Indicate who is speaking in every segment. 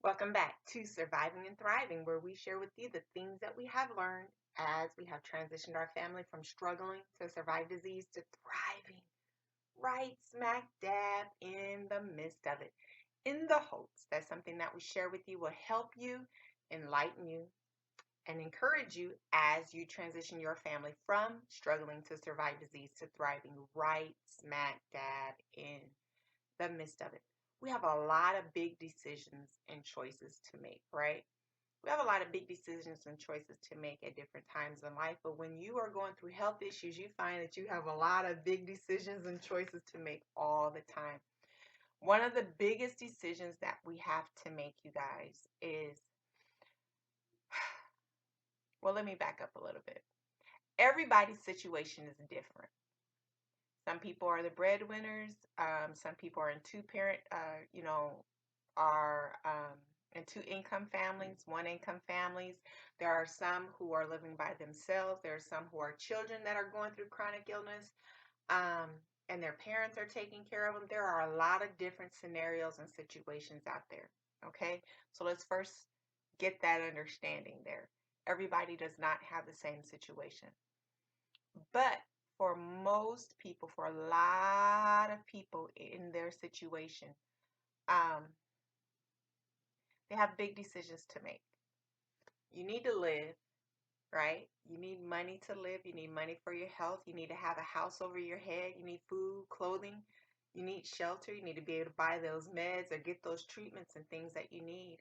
Speaker 1: Welcome back to Surviving and Thriving, where we share with you the things that we have learned as we have transitioned our family from struggling to survive disease to thriving right smack dab in the midst of it, in the hopes that something that we share with you will help you, enlighten you, and encourage you as you transition your family from struggling to survive disease to thriving right smack dab in the midst of it. We have a lot of big decisions and choices to make, right? We have a lot of big decisions and choices to make at different times in life, but when you are going through health issues, you find that you have a lot of big decisions and choices to make all the time. One of the biggest decisions that we have to make, you guys, is well, let me back up a little bit. Everybody's situation is different. Some people are the breadwinners. Some people are in two-parent, are in two-income families, one-income families. There are some who are living by themselves. There are some who are children that are going through chronic illness, um, and their parents are taking care of them. There are a lot of different scenarios and situations out there. Okay, so let's first get that understanding there. Everybody does not have the same situation. But for most people, for a lot of people in their situation, um, they have big decisions to make. You need to live, right? You need money to live. You need money for your health. You need to have a house over your head. You need food, clothing. You need shelter. You need to be able to buy those meds or get those treatments and things that you need.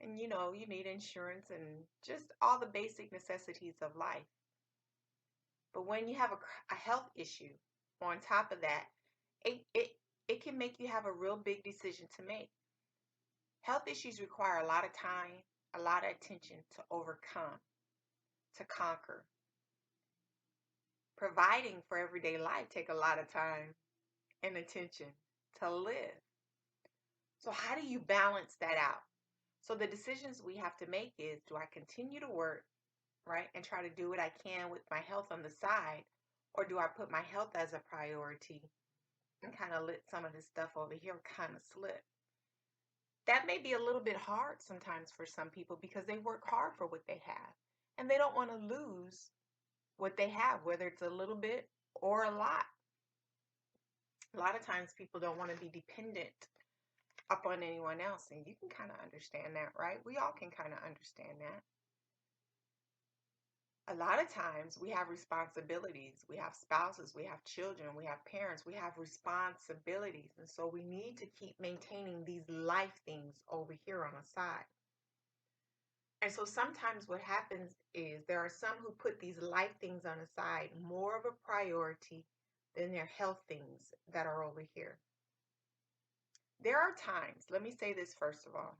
Speaker 1: And you need insurance and just all the basic necessities of life. But when you have a health issue on top of that, it can make you have a real big decision to make. Health issues require a lot of time, a lot of attention to overcome, to conquer. Providing for everyday life take a lot of time and attention to live. So how do you balance that out? So the decisions we have to make is, do I continue to work, right, and try to do what I can with my health on the side, or do I put my health as a priority and kind of let some of this stuff over here kind of slip? That may be a little bit hard sometimes for some people because they work hard for what they have and they don't want to lose what they have, whether it's a little bit or a lot. A lot of times people don't want to be dependent upon anyone else, and you can kind of understand that, right? We all can kind of understand that. A lot of times we have responsibilities. We have spouses, we have children, we have parents, we have responsibilities. And so we need to keep maintaining these life things over here on the side. And so sometimes what happens is there are some who put these life things on the side more of a priority than their health things that are over here. There are times, let me say this first of all,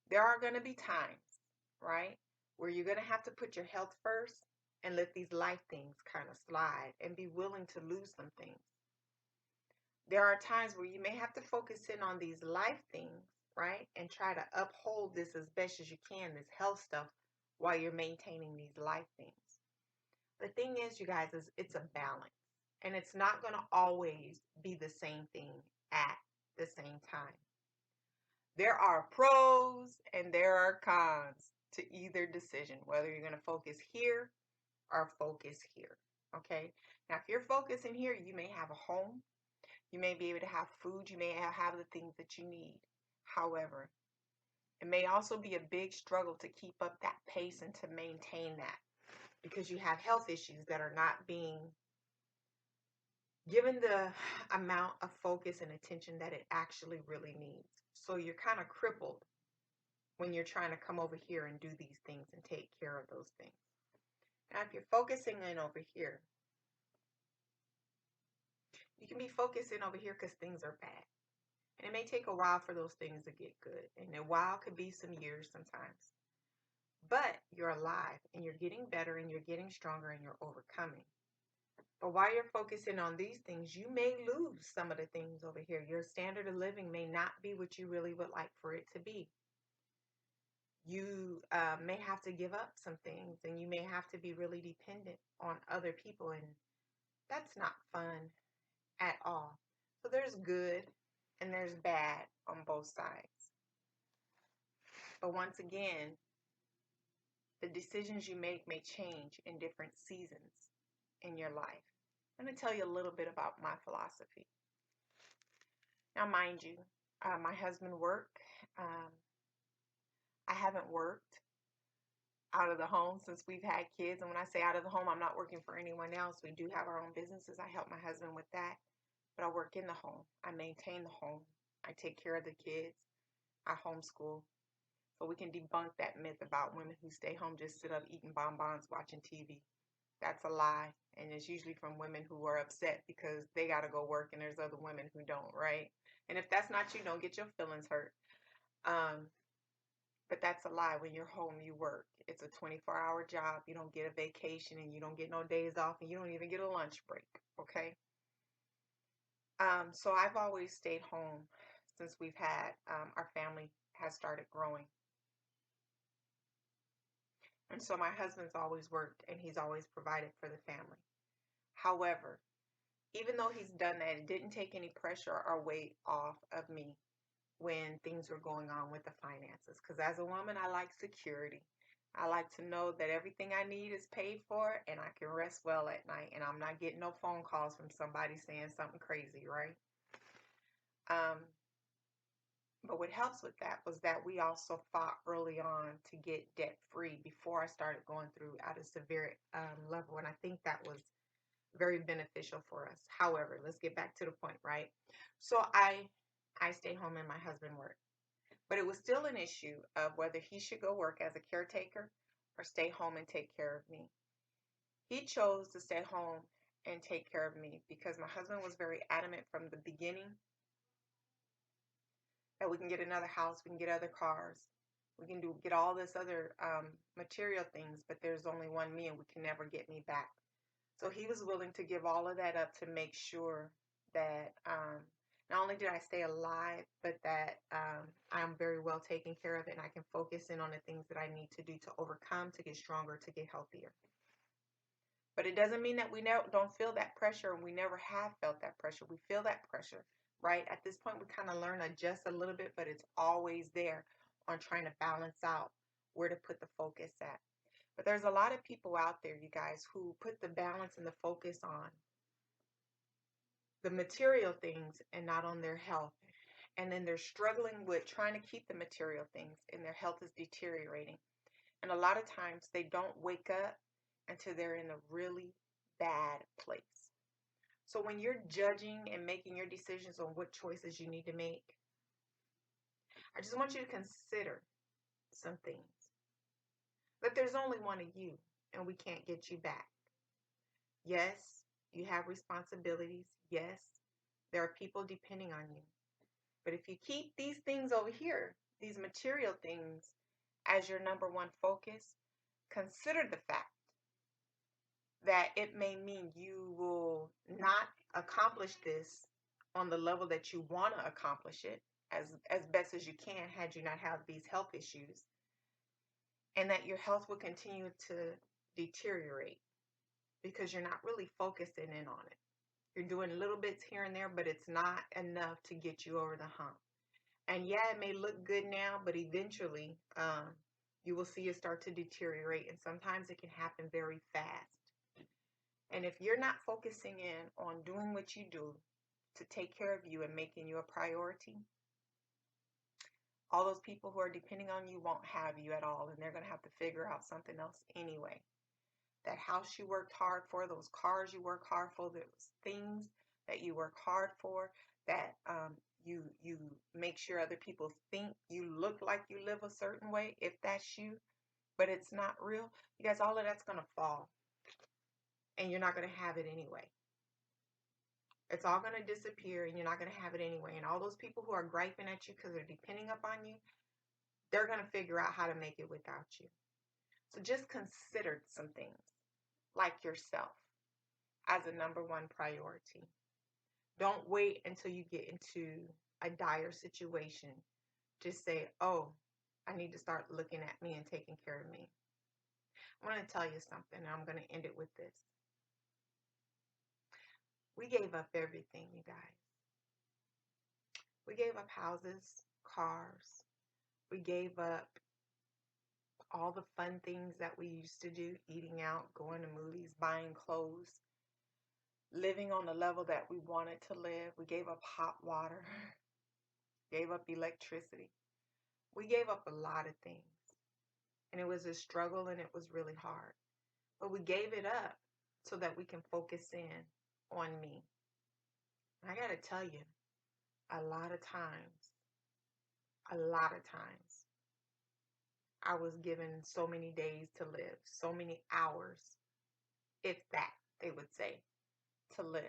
Speaker 1: there are going to be times, right, where you're going to have to put your health first and let these life things kind of slide and be willing to lose some things. There are times where you may have to focus in on these life things, right, and try to uphold this as best as you can, this health stuff, while you're maintaining these life things. The thing is, you guys, is it's a balance, and it's not going to always be the same thing at the same time. There are pros and there are cons to either decision, whether you're going to focus here or focus here. Okay. Now, if you're focusing here, you may have a home, you may be able to have food, you may have the things that you need. However, it may also be a big struggle to keep up that pace and to maintain that because you have health issues that are not being given the amount of focus and attention that it actually really needs. So you're kind of crippled when you're trying to come over here and do these things and take care of those things. Now, if you're focusing in over here, you can be focusing over here because things are bad. And it may take a while for those things to get good. And a while could be some years sometimes. But you're alive and you're getting better and you're getting stronger and you're overcoming. But while you're focusing on these things, you may lose some of the things over here. Your standard of living may not be what you really would like for it to be. You may have to give up some things and you may have to be really dependent on other people. And that's not fun at all. So there's good and there's bad on both sides. But once again, the decisions you make may change in different seasons in your life. I'm going to tell you a little bit about my philosophy. Now, mind you, my husband worked. Um, I haven't worked out of the home since we've had kids. And when I say out of the home, I'm not working for anyone else. We do have our own businesses. I help my husband with that. But I work in the home. I maintain the home. I take care of the kids. I homeschool. So we can debunk that myth about women who stay home, just sit up eating bonbons, watching TV. That's a lie. And it's usually from women who are upset because they got to go work and there's other women who don't, right? And if that's not you, don't get your feelings hurt. But that's a lie. When you're home, you work. It's a 24-hour job. You don't get a vacation and you don't get no days off and you don't even get a lunch break, okay? So I've always stayed home since we've had, our family has started growing. And so my husband's always worked and he's always provided for the family. However, even though he's done that, it didn't take any pressure or weight off of me when things were going on with the finances. Because as a woman, I like security. I like to know that everything I need is paid for and I can rest well at night and I'm not getting no phone calls from somebody saying something crazy, right? But what helps with that was that we also fought early on to get debt free before I started going through at a severe level. And I think that was very beneficial for us. However, let's get back to the point, right? So I stayed home and my husband worked. But it was still an issue of whether he should go work as a caretaker or stay home and take care of me. He chose to stay home and take care of me because my husband was very adamant from the beginning that we can get another house, we can get other cars, we can get all this other material things, but there's only one me and we can never get me back. So he was willing to give all of that up to make sure that not only did I stay alive, but that I'm very well taken care of it and I can focus in on the things that I need to do to overcome, to get stronger, to get healthier. But it doesn't mean that we don't feel that pressure, and we never have felt that pressure. We feel that pressure, right? At this point, we kind of learn to adjust a little bit, but it's always there on trying to balance out where to put the focus at. But there's a lot of people out there, you guys, who put the balance and the focus on the material things and not on their health. And then they're struggling with trying to keep the material things and their health is deteriorating. And a lot of times they don't wake up until they're in a really bad place. So when you're judging and making your decisions on what choices you need to make, I just want you to consider some things. That there's only one of you and we can't get you back. Yes, you have responsibilities. Yes, there are people depending on you. But if you keep these things over here, these material things, as your number one focus, consider the fact that it may mean you will not accomplish this on the level that you want to accomplish it as best as you can had you not have these health issues, and that your health will continue to deteriorate because you're not really focusing in on it. You're doing little bits here and there, but it's not enough to get you over the hump. And yeah, it may look good now, but eventually you will see it start to deteriorate, and sometimes it can happen very fast. And if you're not focusing in on doing what you do to take care of you and making you a priority, all those people who are depending on you won't have you at all, and they're going to have to figure out something else anyway. That house you worked hard for, those cars you work hard for, those things that you work hard for, that you make sure other people think you look like you live a certain way, if that's you, but it's not real, you guys, all of that's going to fall. And you're not going to have it anyway. It's all going to disappear and you're not going to have it anyway. And all those people who are griping at you because they're depending upon you, they're going to figure out how to make it without you. So just consider some things like yourself as a number one priority. Don't wait until you get into a dire situation to say, oh, I need to start looking at me and taking care of me. I want to tell you something, and I'm going to end it with this. We gave up everything, you guys. We gave up houses, cars. We gave up all the fun things that we used to do, eating out, going to movies, buying clothes, living on the level that we wanted to live. We gave up hot water, gave up electricity. We gave up a lot of things. And it was a struggle and it was really hard. But we gave it up so that we can focus in on me. And I got to tell you, a lot of times, I was given so many days to live, so many hours, if that, they would say, to live.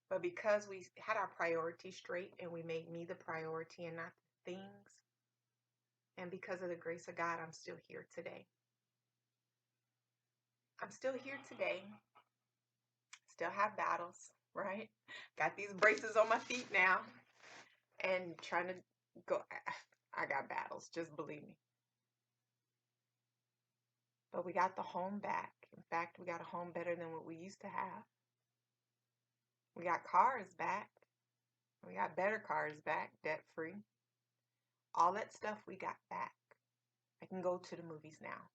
Speaker 1: But because we had our priorities straight and we made me the priority and not the things, and because of the grace of God, I'm still here today. I'm still here today. Still have battles, right? Got these braces on my feet now and trying to go. I got battles, just believe me. But we got the home back. In fact, we got a home better than what we used to have. We got cars back. We got better cars back, debt free. All that stuff we got back. I can go to the movies now.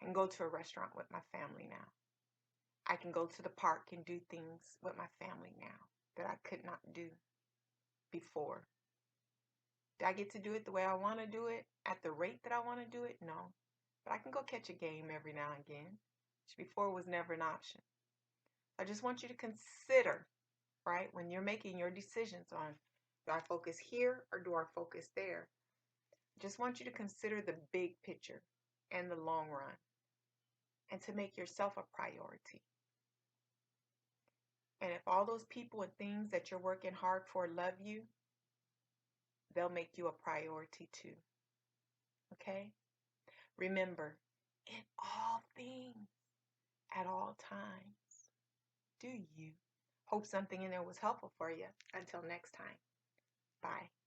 Speaker 1: I can go to a restaurant with my family now. I can go to the park and do things with my family now that I could not do before. Do I get to do it the way I want to do it at the rate that I want to do it? No. But I can go catch a game every now and again, which before was never an option. I just want you to consider, right, when you're making your decisions on, do I focus here or do I focus there? I just want you to consider the big picture and the long run and to make yourself a priority. And if all those people and things that you're working hard for love you, they'll make you a priority too. Okay? Remember, in all things, at all times, do you. Hope something in there was helpful for you. Until next time, bye.